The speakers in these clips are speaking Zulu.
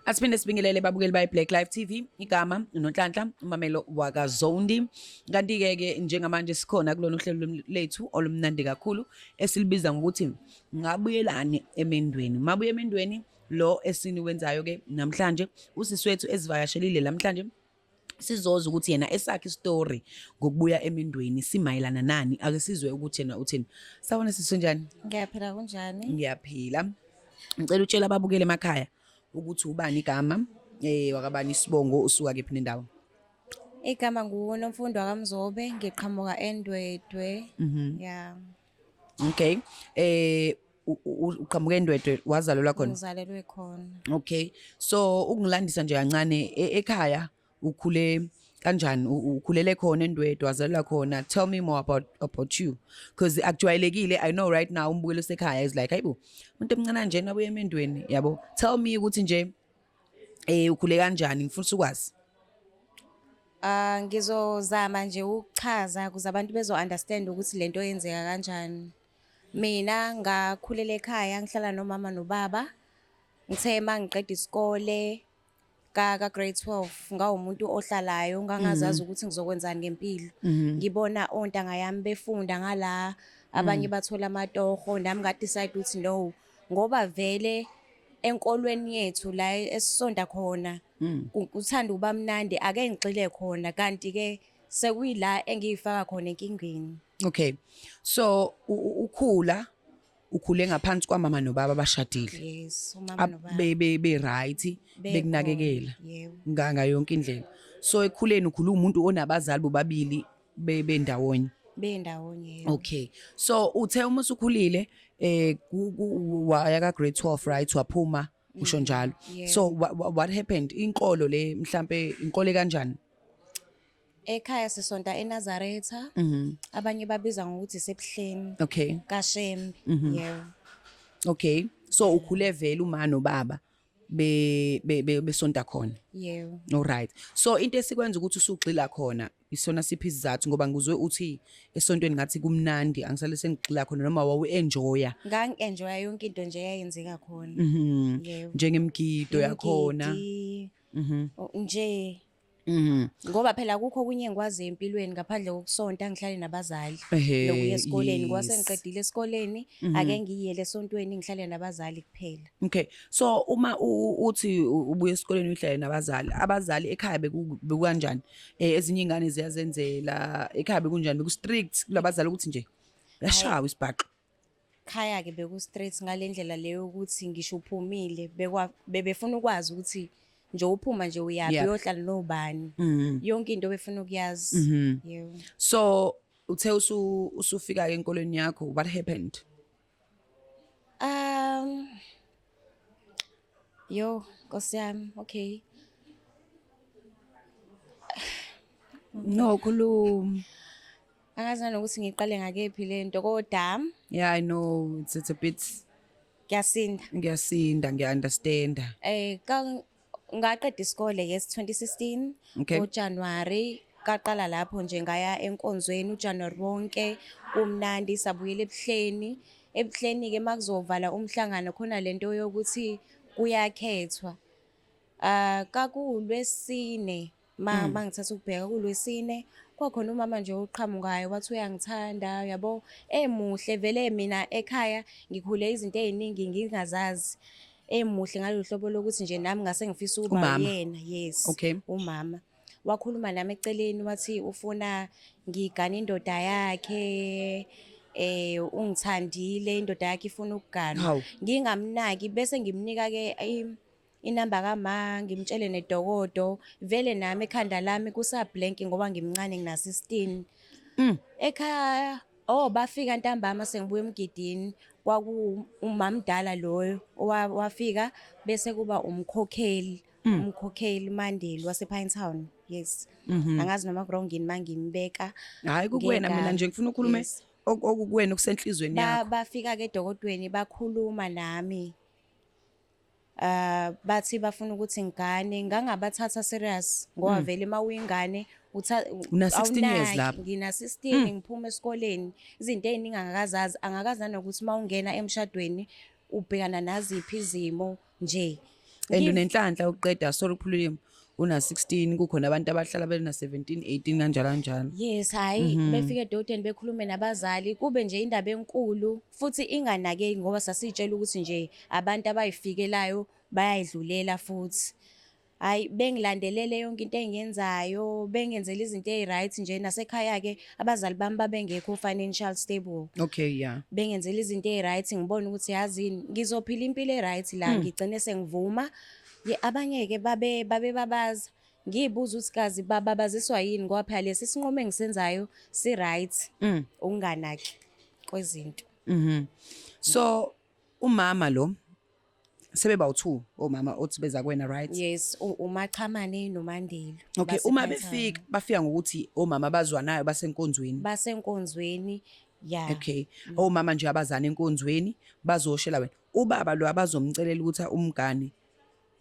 Asiphinde sibingelele babukeli bayi-Black Live TV, igama uNonhlanhla, umamelo wakaZondi. Kanti-ke njengamanje sikhona kulona uhlelo lethu olumnandi kakhulu esilibiza ngokuthi ngabuyelane emendweni. Mabuye emendweni lo esiniwenzayo-ke namhlanje usisi wethu ezivakashelile namhlanje sizozwa ukuthi yena esakhe isitori ngokubuya emendweni simayelana nani. Ake sizwe ukuthi yena uthini. Sawona sisi njani? Ngiyaphila kunjani? Ngiyaphila. Ngicela utshela ababukeli emakhaya ukuthi ubani igama wakabani isibongo usuka kephi nendawo. Igama nguNomfundo wakamzobe, ngiqhamuka eNdwedwe. Yeah. Okay. Uqhamuke eNdwedwe, wazalelwa khona? Ngizalelwe khona. Okay. So ukungilandisa nje kancane ekhaya ukhule kanjani? Ukhulele khona eNdwedwe, wazalelwa khona. Tell me more about you, because akujwayelekile. I know right now umbukelo sekhaya is like, hayibo umuntu emncane nje nabuye emendweni, yabo. Tell me ukuthi nje ukhule kanjani, ngifuna ukwazi. Ngizozama nje ukuchaza ukuze abantu bezo-understand ukuthi lento yenzeka kanjani. Mina ngakhulela ekhaya, ngihlala nomama nobaba. Ngithe mangiqeda isikole ka grade 12 ngawumuntu ohlalayo, ngangazazi ukuthi ngizokwenzani ngempilo. Ngibona ontanga yami befunda ngala, abanye bathola amatoho, nami nga-decide ukuthi no, ngoba vele enkolweni yethu la esisonda khona uthanda uba mnandi, ake ngixile khona, kanti ke sekuyila engiyifaka khona enkingeni. Okay. So ukhule ngaphansi kwamama nobaba abashadile. Yes, umama nobaba. Be right, bekunakekela. Yebo. Nganga yonke indlela. So ekhuleni ukhulu umuntu onabazali bobabili bendawonye. Bendawonye. Okay. So uthe uma usukhulile waya ka grade 12, right, waphuma usho njalo. So what happened? Inkolo le mhlambe inkolo kanjani? Ekhaya sisonta eNazaretha. Abanye babiza ngokuthi sebuhleni. Okay. kaShembe. Yebo. Okay. So ukhule vele uma nobaba besonta khona. Yebo. All right. So into esikwenza ukuthi usugxila khona isona siphi isizathu, ngoba ngizwe uthi esontweni ngathi kumnandi, angisale sengigxila khona noma wawu-enjoya. Ngangi-enjoya yonke into nje eyenzeka khona. Yebo. Njengemgido yakhona. Nje. Ngoba phela kukho kunye engikwazi empilweni ngaphandle kokusonta, ngihlale nabazali nokuya esikoleni. Kwase ngiqedile esikoleni ake ngiyele esontweni ngihlale nabazali kuphela. Okay. So uma uthi ubuye esikoleni uhlale nabazali, abazali ekhaya bekanjani? Ezinye ingane ziyazenzela ekhaya bekunjani? Beku-strict kulabazali ukuthi nje yashawa isibhaqa? Khaya ke beku-straight ngalendlela leyo ukuthi ngisho uphumile befuna ukwazi ukuthi nje uphuma nje uyapi uyohlala nobani. Yonke into befuna ukuyazi. Yebo. So uthe usufika ke enkolweni yakho, what happened? Nkosi yami, okay. No, khuluma. Angazi nokuthi ngiqale ngakephi lento kodwa. Yeah, I know it's a bit. Ngiyasinda, ngiya-understand. Ngaqeda isikole 2016. Okay. ngoJanuary kaqala lapho nje ngaya enkonzweni uJanuary wonke kumnandi, sabuyela ebuhleni ke makuzovala umhlangano khona lento yokuthi kuyakhethwa. KakuLwesine mangithatha ukubheka kuLwesine kwakhona umama nje oqhamukayo wathi uyangithanda, yabo, emuhle vele. Mina ekhaya ngikhule izinto eziningi ngingazazi, emuhle ngalolu hlobo lokuthi nje nami ngase ngifisa ukuba yena. Yes. Okay. Umama wakhuluma nami eceleni wathi ufuna ngigane indoda yakhe, ungithandile, indoda yakhe ifuna ukuganwa. Ngingamnaki bese ngimnika ke inamba kama, ngimtshele nedokodo. Vele nami ekhanda lami kusablank ngoba ngimncane, ngina 16. Ekhaya bafika ntambama sengibuya emgidini, umamdala loyo wafika bese kuba umkhokheli Mandeli wase Pinetown. Yes. Angazi noma kurongini mangimbeka. Hayi kukuwena, mina nje ngifuna ukukhuluma okukuwena okusenhlizweni yakho. Bafika ke edokodweni bakhuluma nami. Bathi bafuna ukuthi ngigane, ngangabathatha serious ngoba vele mawuyingane una 16 years lapho. Ngina 16 ngiphuma esikoleni, izinto eziningi angakazazi nokuthi mawungena emshadweni ubhekana naziphi izimo nje. and unenhlanhla uqeda sorry ukukhuluma una 16 kukhona abantu abahlala bena 17 18 kanjalo kanjalo. Yes, hayi befike edodeni bekhulume nabazali kube nje indaba enkulu futhi inganakeki ngoba sasitshela ukuthi nje abantu abayifikelayo bayayidlulela futhi. Hayi bengilandelele yonke into engiyenzayo, bengenzela izinto eziright nje nasekhaya ke abazali bami babengekho financial stable. Okay, yeah. Bengenzela izinto eziright ngibona ukuthi yazini ngizophila impilo eright la ngigcine sengivuma. Abanye ke babaza ngiyibuza ukuthi kazi babaziswa yini ngoba phela lesi sinqumo engisenzayo si right ukunganaki kwezinto. So umama lo sebeba u2 omama othi beza kuwena, right? Yes, uMachamane noMandelo. Okay, uma bafika ngokuthi omama bazwanayo basenkonzweni. Basenkonzweni, yeah. Okay. Omama nje abazana enkonzweni bazoshela wena. Ubaba lo abazomcelela ukuthi umngane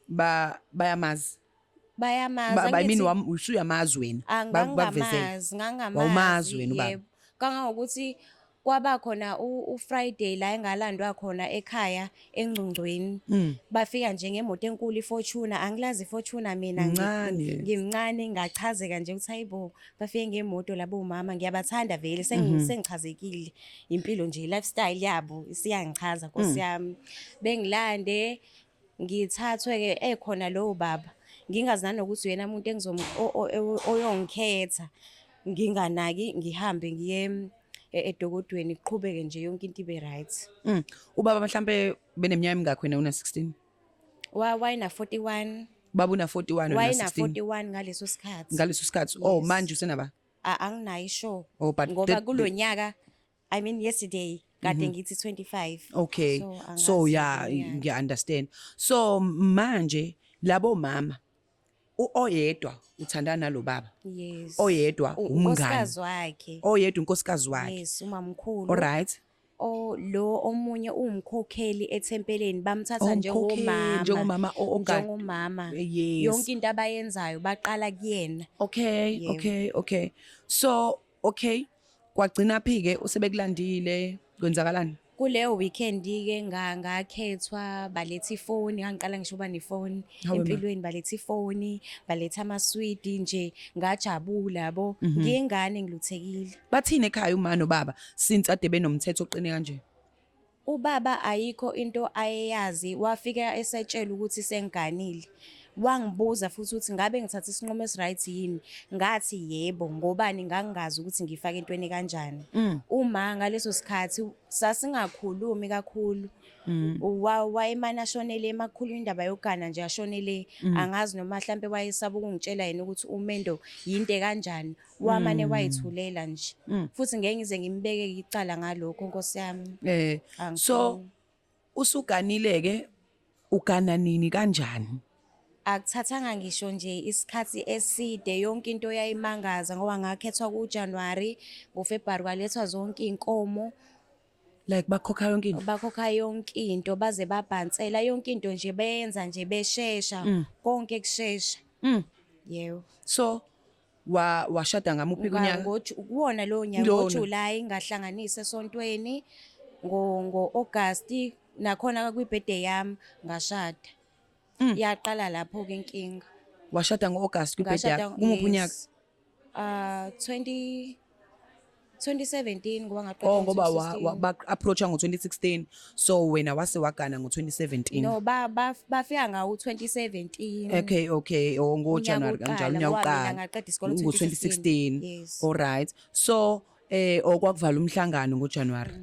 bayamazi. Bayamazi. I mean usuyamazi wena. Ngangamazi wena ubaba. Kangangokuthi kwaba khona uFriday la engalandwa khona ekhaya eNgcungcweni. Bafika nje ngemoto enkulu iFortuna, angilazi iFortuna mina ngimncane ngachazeka nje ukuthi hayibo bafike ngemoto labo umama ngiyabathanda vele sengichazekile impilo nje lifestyle yabo isiyangichaza Nkosi yami. Bengilande ngithathwe ke ekhona lo baba ngingazana ukuthi uyena umuntu oyongikhetha nginganaki ngihambe ngiye edokodweni kuqhubeke nje yonke into ibe right. Ubaba mhlambe beneminyaka emingakho wena una 16? Wayena 41. Baba una 41 wena 16. Wayena 41 ngaleso sikhathi. Ngaleso sikhathi. Oh manje usenaba? Anginayo sure. Ngoba kulonyaka I mean yesterday kade ngithi 25. Okay. So yeah, ngiya understand. So manje labo mama oyedwa uthandana nalo baba. Yes. Oyedwa umngane. Unkosikazi wakhe. Oyedwa unkosikazi wakhe. Yes, umamkhulu. All right. Lo omunye umkhokheli ethempeleni bamthatha njengomama njengomama yonke into abayenzayo baqala kuyena. Okay. So okay kwagcina phi ke usebekulandile kwenzakalani? Kuleyo weekend ke ngakhethwa baletha ifoni ngiqala ngisho ba nefoni empilweni baletha ifoni baletha amaswidi nje ngajabula yabo ngiyengane ngiluthekile. Bathini ekhaya uma nobaba since ade benomthetho oqine kanje? Ubaba ayikho into ayeyazi wafika esetshela ukuthi sengiganile. Wangibuza futhi ukuthi ngabe ngithatha isinqumo esiright yini ngathi yebo ngobani ngangingazi ukuthi ngifake entweni kanjani. Uma ngaleso sikhathi sasingakhulumi kakhulu wayemana ashonele emakhulu indaba yogana nje ashonele angazi noma mhlambe wayesaba ukungitshela yena ukuthi umendo yinte kanjani wamane wayithulela nje futhi ngeke ngize ngimbeke icala ngalokho Nkosi yami. So usuganile ke ugana nini kanjani? Akuthathanga ngisho nje isikhathi eside yonke into yayimangaza ngoba ngakhethwa kuJanuary ngoFebruary kwalethwa zonke inkomo like bakhokha yonke into baze babhansela yonke into nje beyenza nje beshesha konke kushesha. Yebo. So washada ngamuphi kunyaka? Kuwona lo nyaka ngoJuly ngahlanganisa esontweni ngo-August nakhona kwi-birthday yami ngashada. Yaqala lapho ke inkinga. Washada ngo-August kwi-birthday yakho kumuphi unyaka? 2017 ngoba ngaqala ngoba approacha ngo-2016 so wena wase wagana ngo-2017. No bafika ngawo 2017. Okay ngoJanuary kanjalo unyaka uqala ngaqeda isikole ngo-2016. All right. So okwakuvala umhlangano ngoJanuary.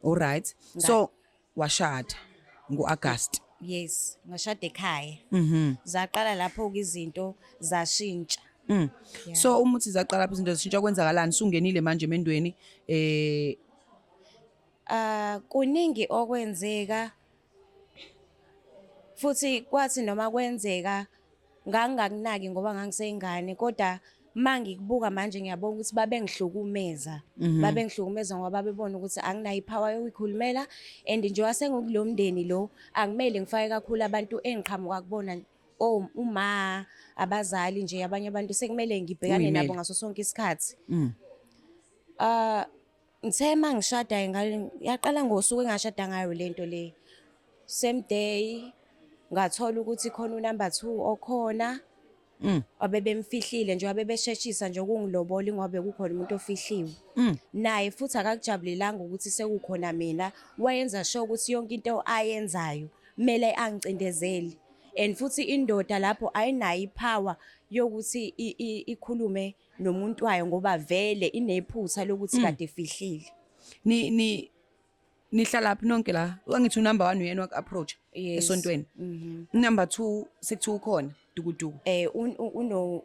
All right. So washada ngo-August. Yes, ngashada ekhaya. Zaqala lapho ke izinto zashintsha. So umuthi zaqala lapho izinto zashintsha kwenzakalani sungenile manje emendweni kuningi okwenzeka futhi kwathi noma kwenzeka ngangakunaki ngoba ngangiseyingane kodwa mangikubuka manje ngiyabona ukuthi babengihlukumeza ngoba babebona ukuthi anginayo ipower yokukhulumela and nje wasengokulo mndeni lo akumele ngifake kakhulu abantu engiqhamuka kubona uma abazali nje abanye abantu sekumele ngibhekane nabo ngaso sonke isikhathi. Ngithe mangishada yaqala ngosuku engashada ngayo lento le same day ngathola ukuthi khona u-number 2 okhona abebemfihlile nje abebesheshisa nje ukungilobola ngoba kukhona umuntu ofihliwe. Naye futhi akakujabulelanga ukuthi sekukhona mina, wayenza sure ukuthi yonke into ayenzayo kumele angicindezele. And futhi indoda lapho ayinayo ipower yokuthi ikhulume nomuntu wayo ngoba vele inephutha lokuthi kade efihlile. Nihlala laphi nonke la? Angithi number 1 uyena wak-approach esontweni. Number 2 sekuthiwa ukhona dukuduku.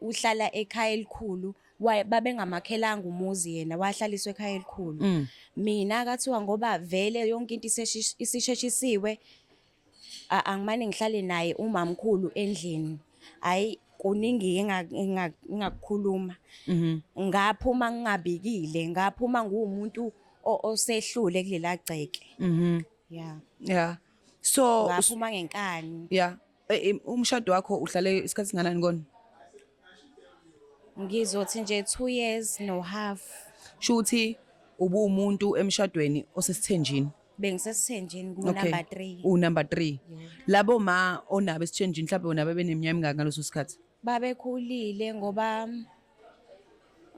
Uhlala ekhaya elikhulu, babengamakhelanga umuzi yena, wahlaliswa ekhaya elikhulu. Mina kathiwa ngoba vele yonke into isisheshisiwe, angimane ngihlale naye umamkhulu endlini. Hayi kuningi engakukhuluma. Ngaphuma ngingabikile, ngaphuma ngumuntu osehlule kulela gceke. Yeah. So ngaphuma ngenkani. Yeah. Umshado wakho uhlale isikhathi singanani kona? Ngizothi nje 2 years no half. Shuthi ubumuntu emshadweni osesithenjini. Bengisesithenjini ku number 3. Number 3. Labo ma onabo esithenjini mhlawumbe bona bebeneminyaka emingaki ngaleso sikhathi? Babekhulile ngoba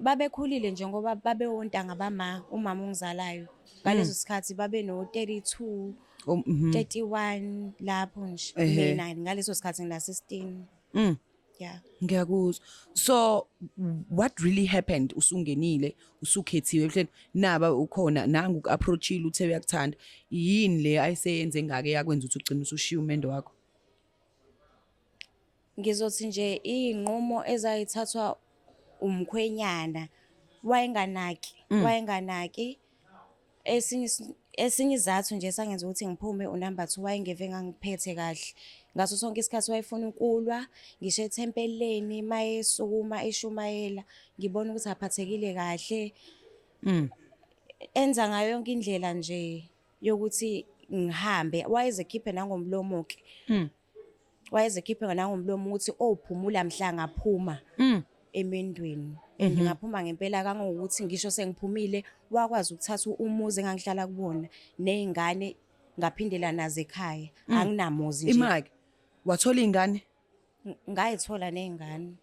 babekhulile nje ngoba babewontanga bama umama ongizalayo. Ngaleso sikhathi babe no 32 31 lapho nje. Mina ngaleso sikhathi ngina 16. Yeah. Ngiyakuzwa. So what really happened usungenile usukhethiwe mhlawumbe naba ukhona nangu ku-approachile uthe uyakuthanda yini le ayiseyenze ngake yakwenza ukuthi ugcine usushiya umendo wakho? Ngizothi nje inqumo ezayithathwa umkhwenyana wayenganaki esinye izathu nje sangenza ukuthi ngiphume unumber 2 wayengeve ngangiphethe kahle. Ngaso sonke isikhathi wayefuna ukulwa, ngisho ethempeleni mayesukuma eshumayela ngibona ukuthi aphathekile kahle. Enza ngayo yonke indlela nje yokuthi ngihambe, wayezekhiphe nangomlomo ke. Wayezekhiphe nangomlomo ukuthi ophumula mhla ngaphuma emendweni. Ngaphuma ngempela kangokuthi ngisho sengiphumile wakwazi ukuthatha umuzi engangihlala kubona nezingane ngaphindela nazo ekhaya. Anginamuzi nje. Imaki wathola izingane? Ngayithola nezingane.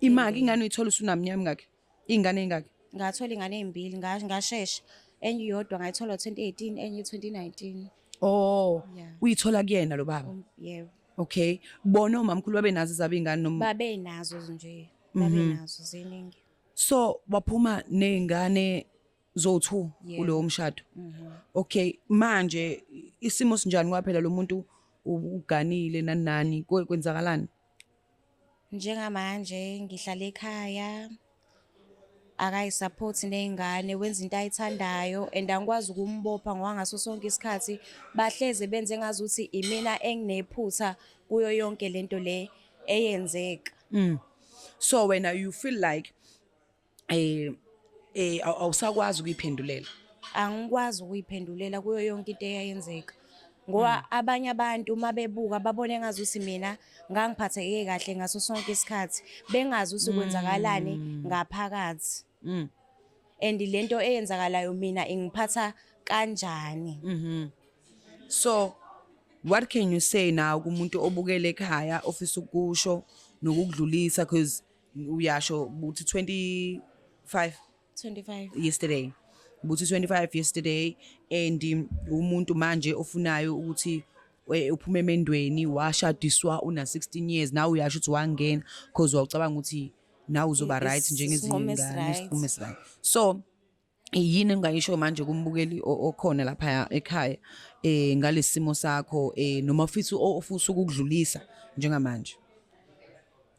Imaki ingane uyithola usunaminyaka ngakhe? Izingane ezingaki? Ngathola izingane ezimbili ngashesha. Enye iyodwa ngayithola 2018 enye 2019. Oh, yeah. Uyithola kuyena lo baba? Yebo. Okay. Bona umamkhulu babenazo zaba izingane noma? Babenazo nje. Babenazo ziningi. So waphuma nezingane zo2 kulowo mshado. Okay, manje isimo sinjani kwaphela lo muntu uganile nani kwenzakalani? Njengamanje ngihlala ekhaya, akayisupport nezingane, wenza into ayithandayo and angikwazi ukumbopha ngoba ngaso sonke isikhathi bahleze benze ngazuthi imina enginephutha kuyo yonke lento le eyenzeka. So wena you feel like awusakwazi ukuyiphendulela? Angikwazi ukuyiphendulela kuyo yonke into eyayenzeka. Ngoba abanye abantu mabebuka babone ngazuthi mina ngangiphatheke kahle ngaso sonke isikhathi, bengazi ukuthi kwenzakalani ngaphakathi. And lento eyenzakalayo mina ingiphatha kanjani. So what can you say now kumuntu obukele ekhaya ofisa ukusho nokudlulisa because uyasho uthi 25 yesterday, buthi 25 yesterday and umuntu manje ofunayo ukuthi uphume emendweni washadiswa una 16 years now uyasho ukuthi wangena because wacabanga ukuthi now uzoba right njengezingane isinqumo right. So yini engayisho manje kumbukeli okhona lapha ekhaya ngalesimo sakho noma futhi ofisa ukudlulisa njengamanje?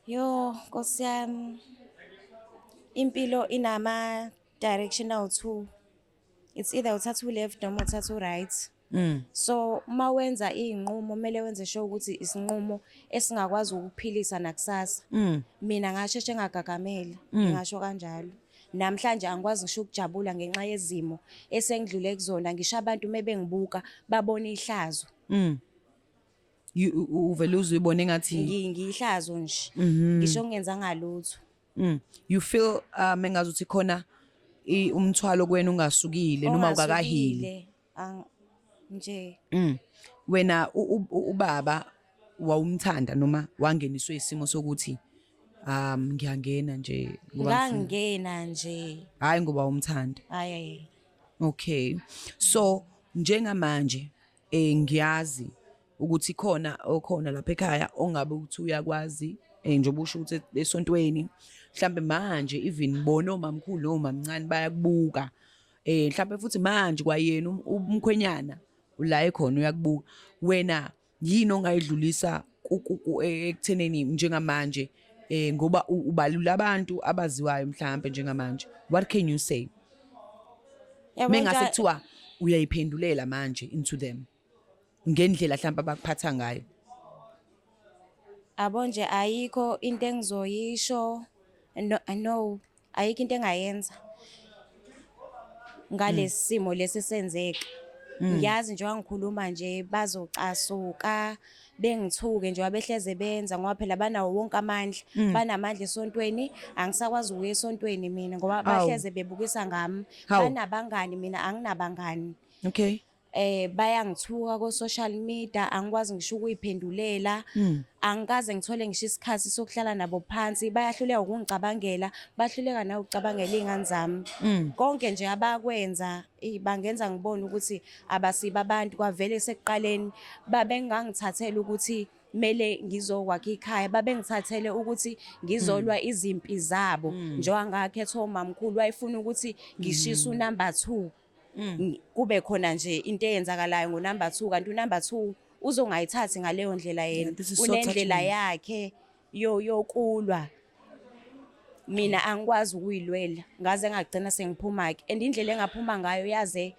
Yo Nkosi yami, impilo inama directional 2. It's either uthatha left noma uthatha right. So mawenza inqumo kumele wenze sure ukuthi isinqumo esingakwazi ukuphilisa nakusasa. Mina ngasheshe ngagagamela, ngingasho kanjalo. Namhlanje angikwazi ngisho ukujabula ngenxa yezimo esengidlule kuzona, ngisho abantu mebengibuka babona ihlazo. Uvele uzibone ngathi ngiyihlazo nje, ngisho ngenza ngalutho. You feel mengazuthi khona umthwalo kuwena ungasukile noma ukakahili nje. Wena ubaba wawumthanda noma wangeniswe isimo sokuthi ngiyangena nje ngoba ngangena nje hayi ngoba umthanda? hayi Okay. So njengamanje ngiyazi ukuthi khona lapha ekhaya ongabe uthi uyakwazi njengoba usho ukuthi esontweni mhlambe manje even bona omamkhulu nomamncane bayakubuka mhlambe futhi manje kwayena umkhwenyana la ekhona uyakubuka wena yini ongayidlulisa ekutheneni njengamanje ngoba ubalula abantu abaziwayo mhlambe njengamanje, what can you say mengase kuthiwa uyayiphendulela manje into them ngendlela mhlawumbe abakuphatha ngayo? abo nje ayikho into engizoyisho no ayikho into engayenza ngalesi simo lesi senzeka. Ngiyazi nje wangikhuluma nje bazocasuka bengithuke nje wabehleze benza ngoba phela banawo wonke amandla banamandla esontweni angisakwazi ukuya esontweni mina ngoba bahleze bebukisa ngami banabangani mina anginabangani. Okay. Bayangithuka ko social media angikwazi ngisho ukuyiphendulela angikaze ngithole ngisho isikhathi sokuhlala nabo phansi bayahluleka ukungicabangela bahluleka na ukucabangela izingane zami konke nje abakwenza bangenza ngibone ukuthi abasiba abantu kwavele sekuqaleni babengangithathela ukuthi mele ngizokwakha ikhaya babengithathele ukuthi ngizolwa izimpi zabo njengoba ngakhetha omamkhulu wayefuna ukuthi ngishise unumber 2 kube khona nje into eyenzakalayo ngonumber 2 kanti unumber 2 uzongayithathi ngaleyo ndlela yena unendlela yakhe yokulwa mina angikwazi ukuyilwela ngaze ngagcina sengiphuma ke and indlela engaphuma ngayo yaze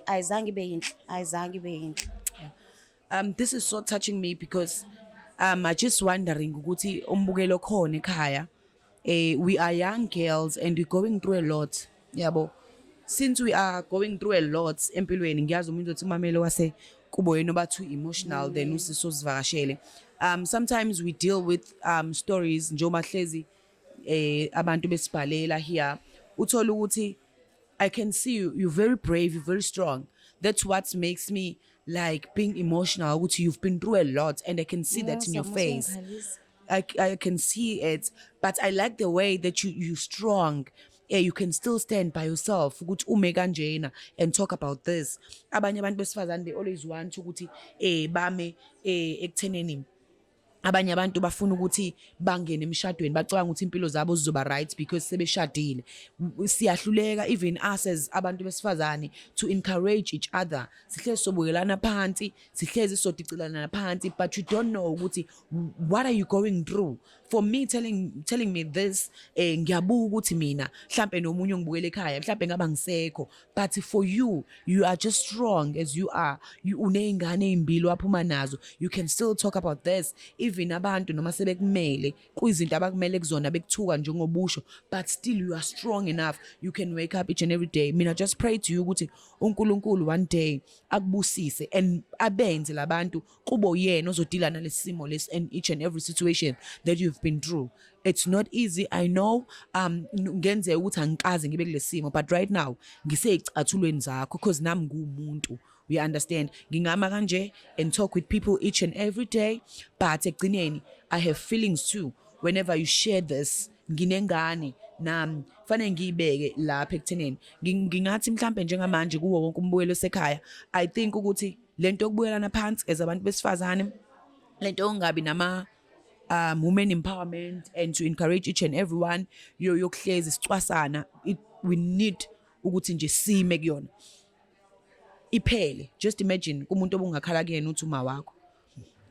ayizange ibe yinhle. This is so touching me because I just wondering ukuthi umbukelo khona ekhaya we are young girls and we're going through a lot yabo. Since we are going through a lot empilweni ngiyazi umuntu othi mamelo wase kubo yena oba too emotional then usisozivakashele sometimes we deal with stories njengoba hlezi abantu besibhalela here uthola ukuthi I can see you're very brave, you're very strong. That's what makes me like being emotional ukuthi you've been through a lot and I can see that in your face. I can see it, but I like the way that you're strong. You can still stand by yourself ukuthi ume kanjena and talk about this. Abanye abantu besifazane they always want ukuthi bame ekutheneni abanye abantu bafuna ukuthi bangene emshadweni bacabanga ukuthi impilo zabo zizoba right because sebeshadile. Siyahluleka even us as abantu besifazane to encourage each other. Sihlezi sobukelana phansi, sihlezi sodicilana phansi, but you don't know ukuthi what are you going through. For me telling me this ngiyabuka ukuthi mina mhlambe nomunye ngibukele ekhaya mhlambe ngaba ngisekho, but for you are just strong as you are. Uneyingane ezimbili waphuma nazo, you can still talk about this. Even abantu noma sebekumele kuyizinto abakumele kuzona bekuthuka njengobusho, but still you are strong enough. You can wake up each and every day. Mina just pray to you ukuthi uNkulunkulu one day akubusise and abenze labantu kubo yena ozodila nalesimo lesi and each and every situation that you've been through. It's not easy, I know. Ngenze ukuthi angikaze ngibe kulesimo, but right now ngiseyicathulweni zakho because nami ngumuntu. We understand. Ngingama kanje and talk with people each and every day, but ekugcineni I have feelings too. Whenever you share this, nginengane nami fanele ngiyibeke lapha ekutheneni ngingathi mhlambe njengamanje kuwo wonke umbukelo sekhaya I think ukuthi lento yokubukelana phansi as abantu besifazane lento ongabi nama women empowerment and to encourage each and everyone yokuhlezi sicwasana we need ukuthi nje sime kuyona iphele. Just imagine kumuntu obungakhala kuyena uthi uma wakho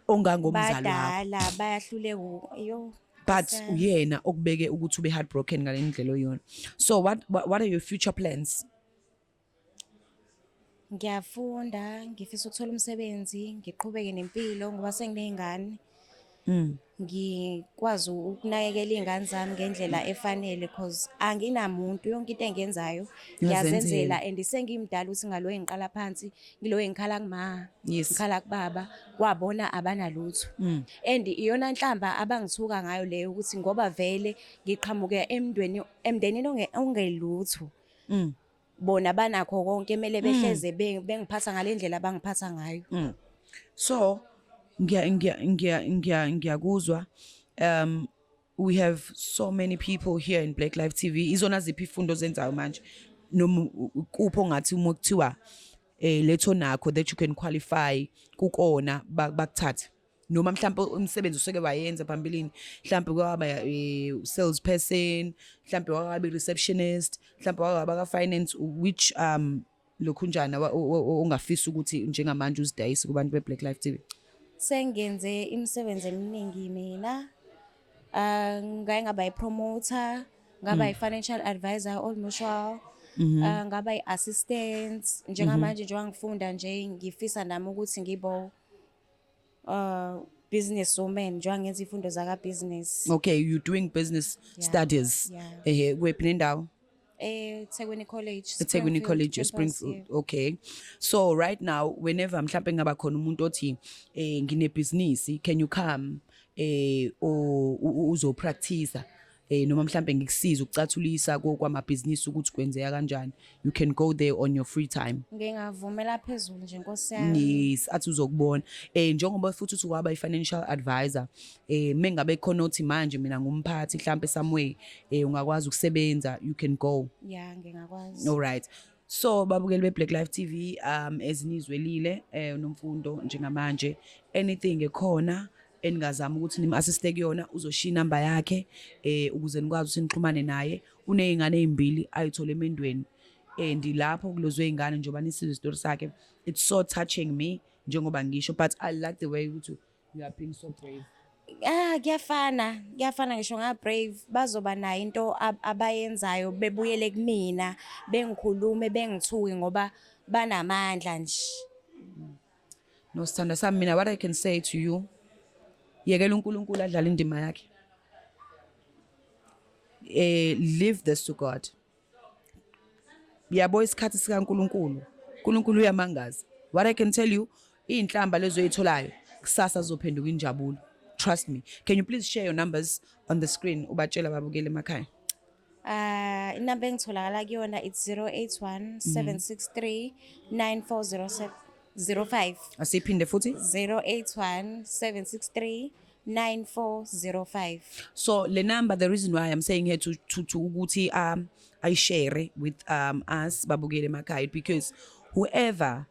ongangomzali wakho badala bayahluleka yo but uyena okubeke ukuthi ube heartbroken ngale ndlela oyona. So what are your future plans? Ngiyafunda ngifisa ukuthola umsebenzi ngiqhubeke nempilo ngoba senginezingane ngikwazi ukunakekela izingane zami ngendlela efanele because anginamuntu yonke into engenzayo ngiyazenzela and sengimdala ukuthi ngaloyo ngiqala phansi ngiloyo ngikhala kuma ngikhala kubaba kwabona abanalutho and iyona nhlamba abangithuka ngayo leyo ukuthi ngoba vele ngiqhamuke emndenini ongelutho bona banakho konke emele behleze bengiphatha ngalendlela abangiphatha ngayo. So ngiyakuzwa. We have so many people here in Black Life TV. Izona ziphi ifundo zenzayo manje noma kupho ngathi uma kuthiwa letho nakho that you can qualify kukona bakuthathe noma mhlawumbe umsebenzi useke wayenza phambilini, mhlawumbe kwaba sales person, mhlawumbe kwaba receptionist, mhlawumbe kwaba ka finance, which lokhu njana ongafisa ukuthi njengamanje uzidayise kubantu be Black Life TV. Sengenze imisebenzi eminingi mina. Ngake ngaba yi-promoter, ngaba yi-financial advisor all-mutual, ngaba yi-assistant. Njengamanje njengoba ngifunda nje ngifisa nami ukuthi ngibo business woman njengoba ngenza izifundo zaka-business. Okay, you're doing business studies. Kwephi nendawo? EThekwini College. eThekwini College, Springfield. Yeah. Okay. So right now, whenever mhlawumbe ngaba khona umuntu othi nginebhizinisi, can you come or uzopractice noma mhlawumbe ngikusiza ukucathulisa kwamabhizinisi ukuthi kwenzeka kanjani, you can go there on your free time. Ngingavumela phezulu nje Nkosi yami. Yes, athi uzokubona njengoba futhi uthi kwaba i-financial advisor, mengabe khona othi manje mina ngumphathi mhlawumbe somewhere ungakwazi ukusebenza, you can go. Yeah, ngingakwazi. All right. So babukeli be Black Life TV, ezinizwelile uNomfundo njengamanje, anything ekhona engazama ukuthi nimassiste kuyona, uzoshiya inamba yakhe ukuze nikwazi ukuthi nixhumane naye. Unezingane ezimbili ayithole emendweni and lapho kulozwe izingane njengoba nisizwe istory sakhe, it's so touching me njengoba ngisho, but I like the way ukuthi you are being so brave. Kuyafana ngisho nga brave, bazoba nayo into abayenzayo bebuyele kumina bengikhulume bengithuki ngoba banamandla nje. No Sithanda sami, mina what I can say to you, yekela uNkulunkulu adlala indima yakhe. Leave this to God. Yabo isikhathi sika uNkulunkulu uyamangaza. What I can tell you, inhlamba lezo ezitholayo kusasa zophenduka injabulo. Trust me. Can you please share your numbers on the screen ubatshela babukele emakhaya? Inamba engitholakala kuyona it's 081 763 9405. Asiphinde futhi 081 763 9405. So le number, the reason why I'm saying here to ukuthi I share with us babukele emakhaya, because whoever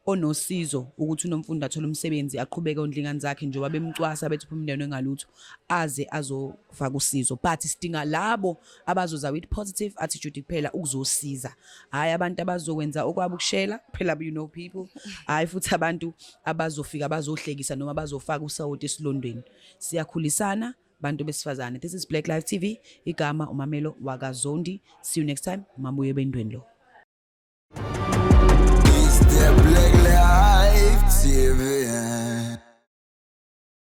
onosizo ukuthi uNomfundo athola umsebenzi aqhubeke ondlingani zakhe njengoba bemcwasa bethi umndeni engalutho aze azofaka usizo, but sidinga labo abazoza with positive attitude kuphela ukuzosiza, hayi abantu abazokwenza okwabo ukushela phela, you know people, hayi futhi abantu abazofika bazohlekisa noma bazofaka usawoti esilondweni. Siyakhulisana bantu besifazane. This is Black Life TV, igama uMamelo wakaZondi. See you next time. Mabuye bendweni lo. Black